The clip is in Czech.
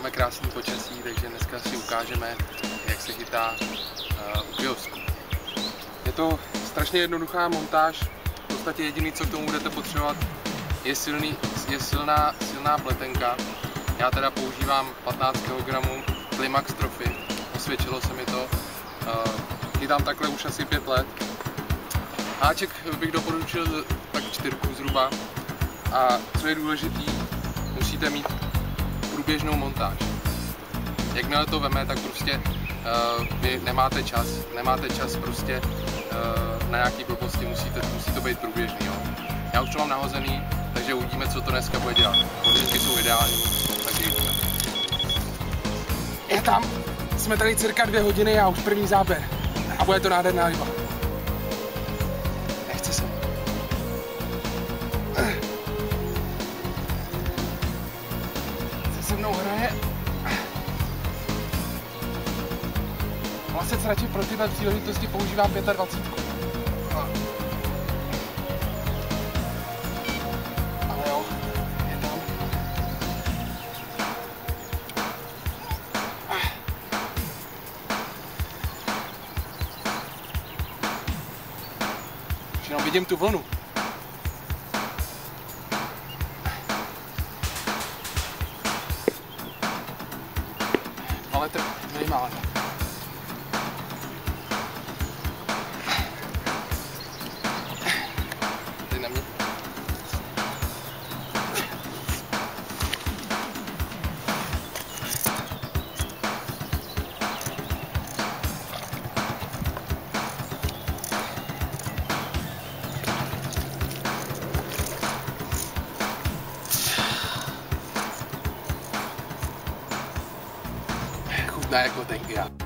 Máme krásný počasí, takže dneska si ukážeme, jak se chytá u kiosku. Je to strašně jednoduchá montáž, v podstatě jediné, co k tomu budete potřebovat, je silná pletenka. Já teda používám 15 kg Climax Trophy, osvědčilo se mi to. Chytám takhle už asi 5 let. Háček bych doporučil tak 4 zhruba. A co je důležitý, musíte mít průběžnou montáž. Jakmile to veme, tak prostě vy nemáte čas prostě na nějaký blbosti, musí to být průběžný. Jo. Já už to mám nahozený, takže uvidíme, co to dneska bude dělat. Podmínky jsou ideální, takže jdeme. Je tam, jsme tady cirka 2 hodiny a už první záběr. A bude to nádherná ryba. Nechce se. Se mnou hraje. Vlastně radši pro tyhle příležitosti používám 25. Ale jo, je tam. Už jenom vidím tu vlnu. Ale to minimálně. Ty na mě. Chutná jako tenkrát.